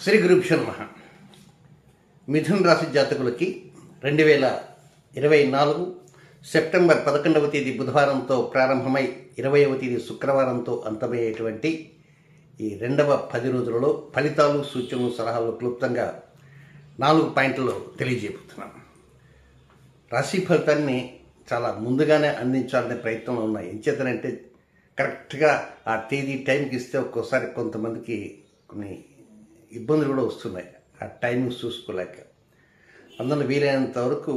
శ్రీ గురుభ్యో నమః. మిథున రాశి జాతకులకి 2024 సెప్టెంబర్ 11వ తేదీ బుధవారంతో ప్రారంభమై 20వ తేదీ శుక్రవారంతో అంతమయ్యేటువంటి ఈ రెండవ 10 రోజులలో ఫలితాలు, సూచనలు, సలహాలు క్లుప్తంగా 4 పాయింట్లు తెలియజేయబోతున్నాను. రాశి ఫలితాన్ని చాలా ముందుగానే అందించాలనే ప్రయత్నంలో ఉన్నాయి. ఎంచేతనంటే కరెక్ట్గా ఆ తేదీ టైంకి ఇస్తే ఒక్కోసారి కొంతమందికి కొన్ని ఇబ్బందులు కూడా వస్తున్నాయి ఆ టైమింగ్స్ చూసుకోలేక. అందులో వీలైనంత వరకు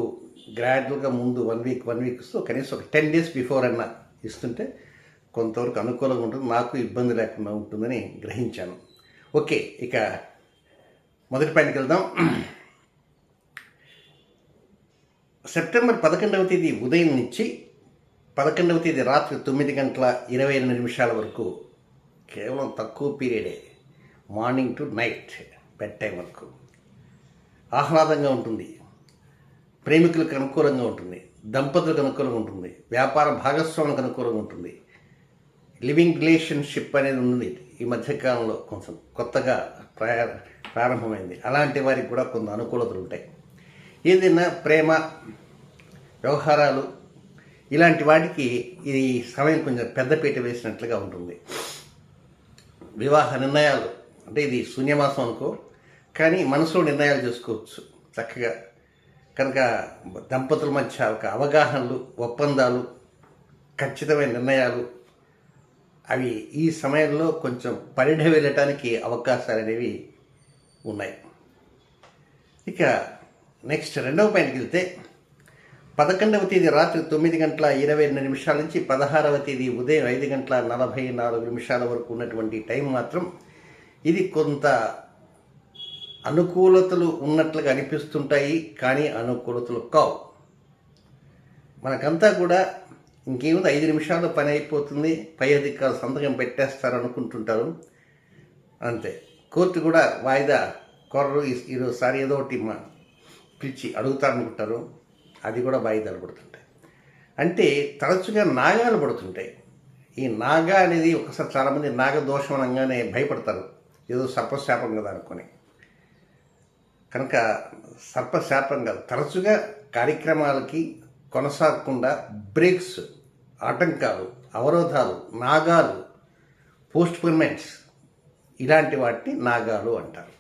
గ్రాడ్యువల్గా ముందు వన్ వీక్ ఇస్తూ కనీసం ఒక 10 days బిఫోర్ అన్నా ఇస్తుంటే కొంతవరకు అనుకూలంగా ఉంటుంది, నాకు ఇబ్బంది లేకుండా ఉంటుందని గ్రహించాను. ఓకే, ఇక మొదటి పాయింట్కి వెళ్దాం. సెప్టెంబర్ 11వ తేదీ ఉదయం నుంచి 11వ తేదీ రాత్రి 9:22 వరకు కేవలం తక్కువ పీరియడే. Morning to night bedtime వరకు ఆహ్లాదంగా ఉంటుంది, ప్రేమికులకు అనుకూలంగా ఉంటుంది, దంపతులకు అనుకూలంగా ఉంటుంది, వ్యాపార భాగస్వాములకు అనుకూలంగా ఉంటుంది. లివింగ్ రిలేషన్షిప్ అనేది ఉంది ఈ మధ్యకాలంలో, కొంచెం కొత్తగా ప్రారంభమైంది. అలాంటి వారికి కూడా కొంత అనుకూలతలు ఉంటాయి. ఏదైనా ప్రేమ వ్యవహారాలు ఇలాంటి వాటికి ఈ సమయం కొంచెం పెద్దపీట వేసినట్లుగా ఉంటుంది. వివాహ నిర్ణయాలు అంటే ఇది శూన్యమాసం అనుకో, కానీ మనసులో నిర్ణయాలు చేసుకోవచ్చు చక్కగా. కనుక దంపతుల మధ్య ఒక అవగాహనలు, ఒప్పందాలు, ఖచ్చితమైన నిర్ణయాలు అవి ఈ సమయంలో కొంచెం పరిఢ వెళ్ళటానికి అవకాశాలు అనేవి ఉన్నాయి. ఇక నెక్స్ట్ రెండవ పాయింట్కి వెళ్తే 11వ తేదీ రాత్రి 9:22 నుంచి 16వ తేదీ ఉదయం 5:44 వరకు ఉన్నటువంటి టైం మాత్రం ఇది కొంత అనుకూలతలు ఉన్నట్లుగా అనిపిస్తుంటాయి, కానీ అనుకూలతలు కావు. మనకంతా కూడా ఇంకేముంది, 5 నిమిషాల్లో పని అయిపోతుంది, పై అధికారులు సంతకం పెట్టేస్తారు అనుకుంటుంటారు. అంతే, కోర్టు కూడా వాయిదా కొర్రు ఈరోజుసారి ఏదో ఒకటి పిలిచి అడుగుతారనుకుంటారు, అది కూడా వాయిదాలు పడుతుంటాయి. అంటే తరచుగా నాగాలు పడుతుంటాయి. ఈ నాగా అనేది ఒకసారి చాలామంది నాగదోషం అనగానే భయపడతారు, ఏదో సర్పశాపం కదా అనుకొని. కనుక సర్పశాపం కాదు, తరచుగా కార్యక్రమాలకి కొనసాగకుండా బ్రేక్స్, ఆటంకాలు, అవరోధాలు, నాగాలు, పోస్ట్పోన్మెంట్స్ ఇలాంటి వాటిని నాగాలు అంటారు.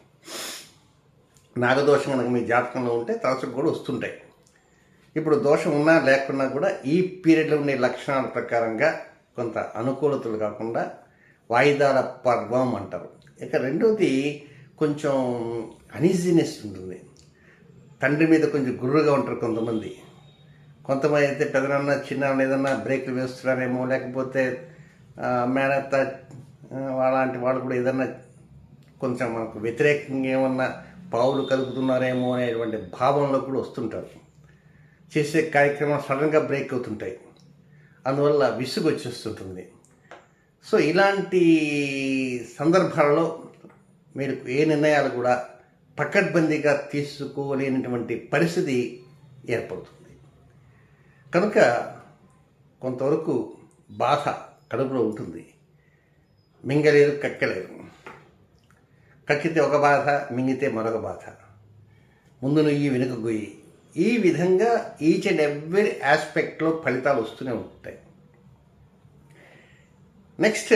నాగదోషం కనుక మీ జాతకంలో ఉంటే తరచుగా కూడా వస్తుంటాయి. ఇప్పుడు దోషం ఉన్నా లేకున్నా కూడా ఈ పీరియడ్లో ఉండే లక్షణాల ప్రకారంగా కొంత అనుకూలతలు కాకుండా వాయిదాల పర్వం అంటారు. ఇక రెండోది కొంచెం అనీజీనెస్ ఉంటుంది. తండ్రి మీద కొంచెం గుర్రుగా ఉంటారు కొంతమంది అయితే పెదనాన్న చిన్న ఏదన్నా బ్రేక్లు వేస్తున్నారేమో, లేకపోతే మేనత్త అలాంటి వాళ్ళు కూడా ఏదన్నా కొంచెం మనకు వ్యతిరేకంగా ఏమన్నా పావులు కలుపుతున్నారేమో అనేటువంటి భావంలో కూడా వస్తుంటారు. చేసే కార్యక్రమాలు సడన్గా బ్రేక్ అవుతుంటాయి, అందువల్ల విసుగు వచ్చేస్తుంటుంది. సో ఇలాంటి సందర్భాలలో మీరు ఏ నిర్ణయాలు కూడా పకడ్బందీగా తీసుకోలేనటువంటి పరిస్థితి ఏర్పడుతుంది. కనుక కొంతవరకు బాధ కడుపులో ఉంటుంది. మింగలేరు, కక్కలేరు. కక్కితే ఒక బాధ, మింగితే మరొక బాధ. ముందు నుయ్యి వెనుక గొయ్యి. ఈ విధంగా ఈచ్ అండ్ ఎవ్రీ ఆస్పెక్ట్లో ఫలితాలు వస్తూనే ఉంటాయి. నెక్స్ట్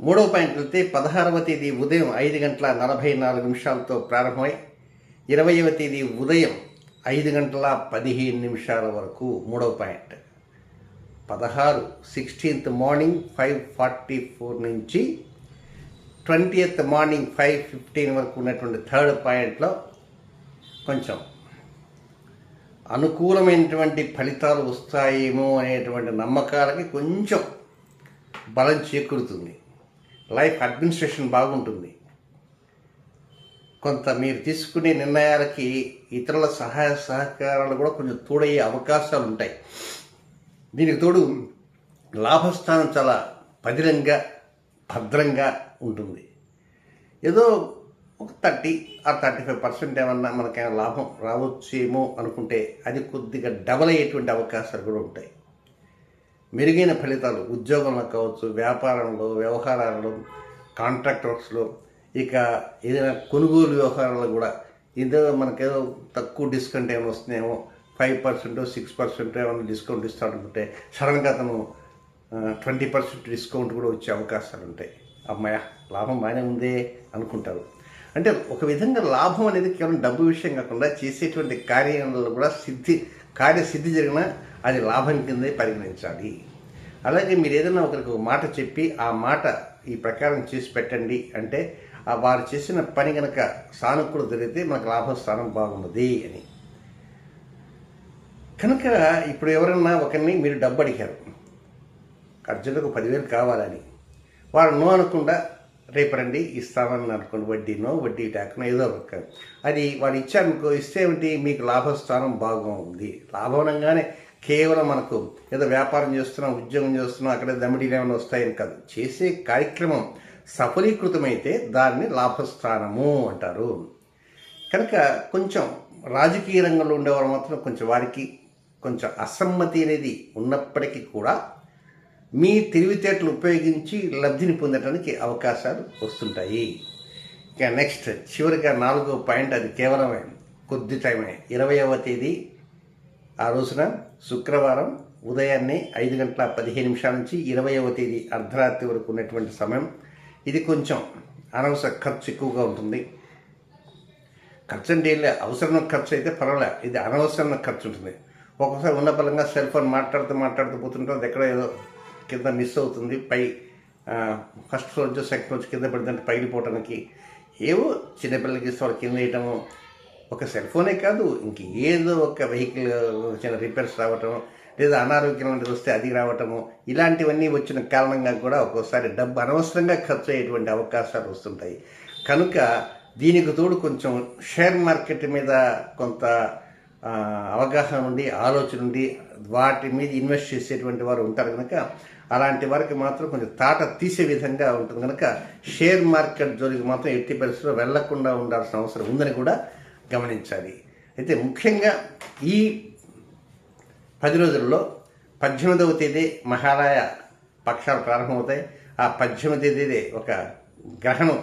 మూడవ పాయింట్ వెళ్తే 16వ తేదీ ఉదయం 5:44 ప్రారంభమై 20వ తేదీ ఉదయం 5:15 వరకు మూడవ పాయింట్. 16th మార్నింగ్ 5:44 నుంచి 20th మార్నింగ్ 5:15 వరకు ఉన్నటువంటి థర్డ్ పాయింట్లో కొంచెం అనుకూలమైనటువంటి ఫలితాలు వస్తాయేమో అనేటువంటి నమ్మకాలకి కొంచెం బలం చేకూరుతుంది. లైఫ్ అడ్మినిస్ట్రేషన్ బాగుంటుంది. కొంత మీరు తీసుకునే నిర్ణయాలకి ఇతరుల సహాయ సహకారాలు కూడా కొంచెం తోడయ్యే అవకాశాలు ఉంటాయి. దీనికి తోడు లాభస్థానం చాలా పదిలంగా, భద్రంగా ఉంటుంది. ఏదో ఒక 35% ఏమన్నా మనకైనా లాభం రావచ్చేమో అనుకుంటే అది కొద్దిగా డబల్ అయ్యేటువంటి అవకాశాలు కూడా ఉంటాయి. మెరుగైన ఫలితాలు ఉద్యోగంలో కావచ్చు, వ్యాపారంలో, వ్యవహారాలలో, కాంట్రాక్ట్ వర్క్స్లో ఇక ఏదైనా కొనుగోలు వ్యవహారాలు కూడా ఏదో మనకేదో తక్కువ డిస్కౌంట్ ఏమైనా వస్తున్నాయేమో 5% 6% ఏమైనా డిస్కౌంట్ ఇస్తాడనుకుంటే సడన్గా అతను 20% డిస్కౌంట్ కూడా వచ్చే అవకాశాలు ఉంటాయి. అమ్మాయ లాభం బాగానే ఉందే అనుకుంటారు. అంటే ఒక విధంగా లాభం అనేది కేవలం డబ్బు విషయం కాకుండా చేసేటువంటి కార్యాలలో కూడా కార్యసిద్ధి జరిగినా అది లాభం కిందే పరిగణించాలి. అలాగే మీరు ఏదైనా ఒకరికి ఒక మాట చెప్పి ఆ మాట ఈ ప్రకారం చేసి పెట్టండి అంటే వారు చేసిన పని కనుక సానుకూల జరిగితే మనకు లాభస్థానం బాగున్నది అని. కనుక ఇప్పుడు ఎవరన్నా ఒకరిని మీరు డబ్బు అడిగారు, అర్జెంటుకు 10,000 కావాలని, వారు నో అనకుండా రేపు రండి ఇస్తామని అనుకోండి, వడ్డీ టాక్నో ఏదో ఒక అది వాడు ఇచ్చారనుకో, ఇస్తే ఏమిటి మీకు లాభస్థానం బాగుంది. లాభం అనగానే కేవలం మనకు ఏదో వ్యాపారం చేస్తున్నాం, ఉద్యోగం చేస్తున్నాం, అక్కడ దమిడీలు ఏమైనా వస్తాయని కాదు. చేసే కార్యక్రమం సఫలీకృతమైతే దాన్ని లాభస్థానము అంటారు. కనుక కొంచెం రాజకీయ రంగంలో ఉండేవారు మాత్రం కొంచెం వారికి కొంచెం అసమ్మతి అనేది ఉన్నప్పటికీ కూడా మీ తెలివితేటలు ఉపయోగించి లబ్ధిని పొందడానికి అవకాశాలు వస్తుంటాయి. ఇక నెక్స్ట్ చివరిగా 4వ పాయింట్, అది కేవలమే కొద్ది టైమే. 20వ తేదీ ఆ రోజున శుక్రవారం ఉదయాన్నే 5:15 నుంచి 20వ తేదీ అర్ధరాత్రి వరకు ఉన్నటువంటి సమయం. ఇది కొంచెం అనవసర ఖర్చు ఎక్కువగా ఉంటుంది. ఖర్చు అంటే అవసరమైన ఖర్చు అయితే పర్వాలేదు, ఇది అనవసరమైన ఖర్చు ఉంటుంది. ఒక్కొక్కసారి ఉన్న పరంగా సెల్ ఫోన్ మాట్లాడుతూ పోతుంటాం, అది ఎక్కడ ఏదో కింద మిస్ అవుతుంది, ఫస్ట్ ఫ్లోర్ నుంచి సెకండ్ ఫ్లోర్ కింద పడితే పగిలిపోవటానికి ఏవో చిన్నపిల్లలకి ఇస్తే వాళ్ళు కింద వేయటము, ఒక సెల్ ఫోనే కాదు ఇంక ఏదో ఒక వెహికల్ చిన్న రిపేర్స్ రావటము, లేదా అనారోగ్యం వస్తే అది రావటము, ఇలాంటివన్నీ వచ్చిన కారణంగా కూడా ఒక్కోసారి డబ్బు అనవసరంగా ఖర్చు అయ్యేటువంటి అవకాశాలు వస్తుంటాయి. కనుక దీనికి తోడు కొంచెం షేర్ మార్కెట్ మీద కొంత అవగాహన ఉండి ఆలోచన ఉండి వాటి మీద ఇన్వెస్ట్ చేసేటువంటి వారు ఉంటారు కనుక అలాంటి వారికి మాత్రం కొంచెం తాట తీసే విధంగా ఉంటుంది. కనుక షేర్ మార్కెట్ జోలికి మాత్రం ఎట్టి పరిస్థితుల్లో వెళ్లకుండా ఉండాల్సిన అవసరం ఉందని కూడా గమనించాలి. అయితే ముఖ్యంగా ఈ 10 రోజుల్లో 18వ తేదీ మహాలయ పక్షాలు ప్రారంభమవుతాయి. ఆ 18వ తేదీ ఒక గ్రహణం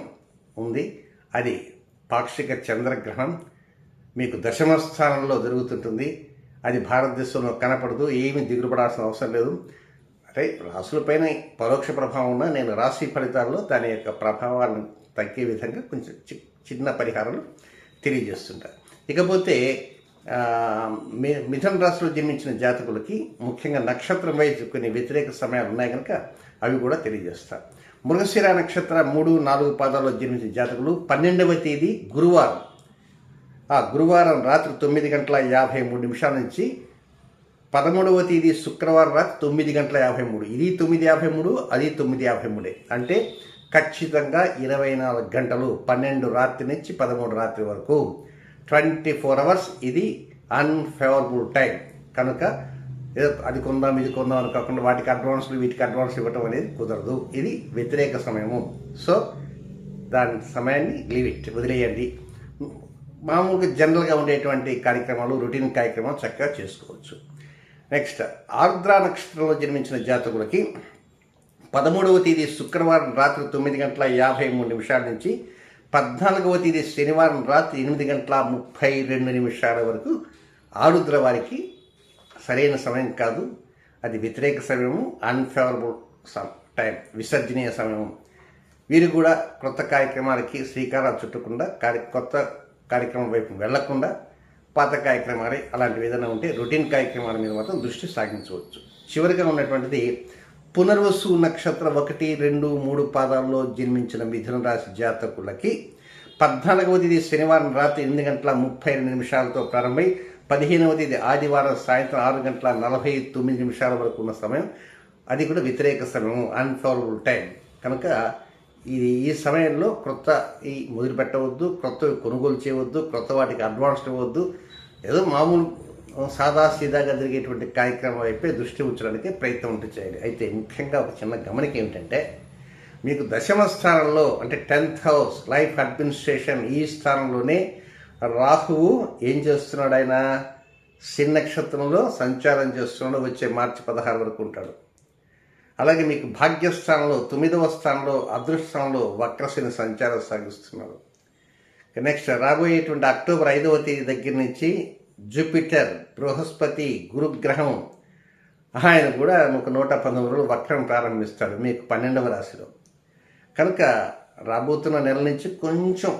ఉంది, అది పాక్షిక చంద్రగ్రహణం. మీకు దశమ స్థానంలో జరుగుతుంటుంది. అది భారతదేశంలో కనపడదు, ఏమీ దిగులుపడాల్సిన అవసరం లేదు. అంటే రాసులపైన పరోక్ష ప్రభావం ఉన్న నేను రాశి ఫలితాల్లో దాని యొక్క ప్రభావాలను తగ్గే విధంగా కొంచెం చిన్న పరిహారాలు తెలియజేస్తుంటారు. ఇకపోతే మిథున రాశిలో జన్మించిన జాతకులకి ముఖ్యంగా నక్షత్రం వైపు కొన్ని వ్యతిరేక సమయాలు ఉన్నాయి కనుక అవి కూడా తెలియజేస్తారు. మృగశిర నక్షత్ర 3, 4 పాదాల్లో జన్మించిన జాతకులు 12వ తేదీ గురువారం, ఆ గురువారం రాత్రి 9:53 నుంచి 13వ తేదీ శుక్రవారం రాత్రి 9:53, ఇది 9:53 అది 9:53, అంటే ఖచ్చితంగా 24 గంటలు, 12 రాత్రి నుంచి 13 రాత్రి వరకు 24 అవర్స్ ఇది అన్ఫేవరబుల్ టైం. కనుక ఏదో అది కొందాం ఇది కొందాం అని కాకుండా వాటికి అడ్వాన్స్లు వీటికి అడ్వాన్స్ ఇవ్వటం అనేది కుదరదు, ఇది వ్యతిరేక సమయము. సో దాని సమయాన్ని వదిలేయండి. మామూలుగా జనరల్గా ఉండేటువంటి కార్యక్రమాలు, రొటీన్ కార్యక్రమాలు చక్కగా చేసుకోవచ్చు. నెక్స్ట్ ఆర్ద్ర నక్షత్రంలో జన్మించిన జాతకులకి 13వ తేదీ శుక్రవారం రాత్రి 9:53 నుంచి 14వ తేదీ శనివారం రాత్రి 8:32 వరకు ఆరుద్ర వారికి సరైన సమయం కాదు, అది వ్యతిరేక సమయము, అన్ఫేవరబుల్ టైం, విసర్జనీయ సమయము. వీరు కూడా కొత్త కార్యక్రమాలకి శ్రీకారాలు చుట్టకుండా కొత్త కార్యక్రమం వైపు వెళ్లకుండా పాత కార్యక్రమాలు అలాంటివి ఏదైనా ఉంటే రొటీన్ కార్యక్రమాల మీద మాత్రం దృష్టి సాగించవచ్చు. చివరిగా ఉన్నటువంటిది పునర్వసు నక్షత్రం 1, 2, 3 పాదాల్లో జన్మించిన మిథున రాశి జాతకులకి 14వ తేదీ శనివారం రాత్రి 8:32 ప్రారంభమై 15వ తేదీ ఆదివారం సాయంత్రం 6:49 వరకు ఉన్న సమయం, అది కూడా వ్యతిరేక సమయం, అన్ఫేవరబుల్ టైం. కనుక ఈ సమయంలో మొదలు పెట్టవద్దు, కొత్తవి కొనుగోలు చేయవద్దు, కొత్త వాటికి అడ్వాన్స్ ఇవ్వద్దు. ఏదో మామూలు సాదాసీదాగా జరిగేటువంటి కార్యక్రమం వైపే దృష్టి ఉంచడానికి ప్రయత్నం చేయాలి. అయితే ముఖ్యంగా ఒక చిన్న గమనిక ఏమిటంటే, మీకు దశమ స్థానంలో అంటే 10th హౌస్ లైఫ్ అడ్మినిస్ట్రేషన్, ఈ స్థానంలోనే రాహువు ఏం చేస్తున్నాడు, ఆయన శని నక్షత్రంలో సంచారం చేస్తున్నాడు. వచ్చే మార్చి 16 వరకు ఉంటాడు. అలాగే మీకు భాగ్యస్థానంలో 9వ స్థానంలో అదృష్ట స్థానంలో వక్రశని సంచారం సాగిస్తున్నారు. నెక్స్ట్ రాబోయేటువంటి అక్టోబర్ 5వ తేదీ దగ్గర నుంచి జూపిటర్, బృహస్పతి, గురుగ్రహం ఆయన కూడా ఒక 119 రోజులు వక్రం ప్రారంభిస్తాడు మీకు 12వ రాశిలో. కనుక రాబోతున్న నెల నుంచి కొంచెం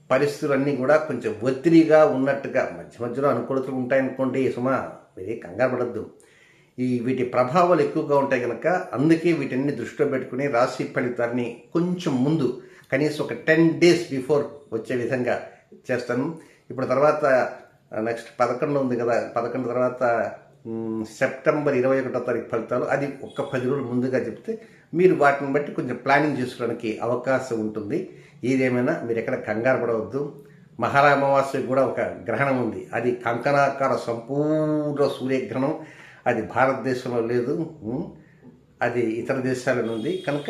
పరిస్థితులన్నీ కూడా కొంచెం ఒత్తిడిగా ఉన్నట్టుగా మధ్య మధ్యలో అనుకూలతలు ఉంటాయనుకోండి సుమా, మీరే కంగారు పడద్దు. వీటి ప్రభావాలు ఎక్కువగా ఉంటాయి కనుక అందుకే వీటిని దృష్టిలో పెట్టుకుని రాశి ఫలితాన్ని కొంచెం ముందు కనీసం ఒక 10 days బిఫోర్ వచ్చే విధంగా చేస్తాను. ఇప్పుడు తర్వాత నెక్స్ట్ 11 ఉంది కదా, 11 తర్వాత సెప్టెంబర్ 21వ తారీఖు ఫలితాలు, అది ఒక 10 రోజులు ముందుగా చెప్తే మీరు వాటిని బట్టి కొంచెం ప్లానింగ్ చేసుకోవడానికి అవకాశం ఉంటుంది. ఏదేమైనా మీరు ఎక్కడ కంగారు పడవద్దు. మహారామవాస్యకు కూడా ఒక గ్రహణం ఉంది, అది కంకణాకార సంపూర్ణ సూర్యగ్రహణం. అది భారతదేశంలో లేదు, అది ఇతర దేశాలలో ఉంది. కనుక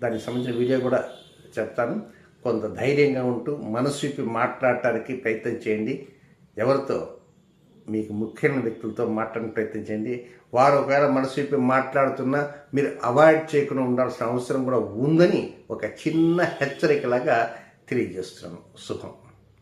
దానికి సంబంధించిన వీడియో కూడా చెప్తాను. కొంత ధైర్యంగా ఉంటూ మనసు విప్పి మాట్లాడటానికి ప్రయత్నం చేయండి. ఎవరితో మీకు ముఖ్యమైన వ్యక్తులతో మాట్లాడడానికి ప్రయత్నం చేయండి. వారు ఒకవేళ మనసు విప్పి మాట్లాడుతున్నా మీరు అవాయిడ్ చేయకుండా ఉండాల్సిన అవసరం కూడా ఉందని ఒక చిన్న హెచ్చరికలాగా తెలియజేస్తున్నాను. శుభం.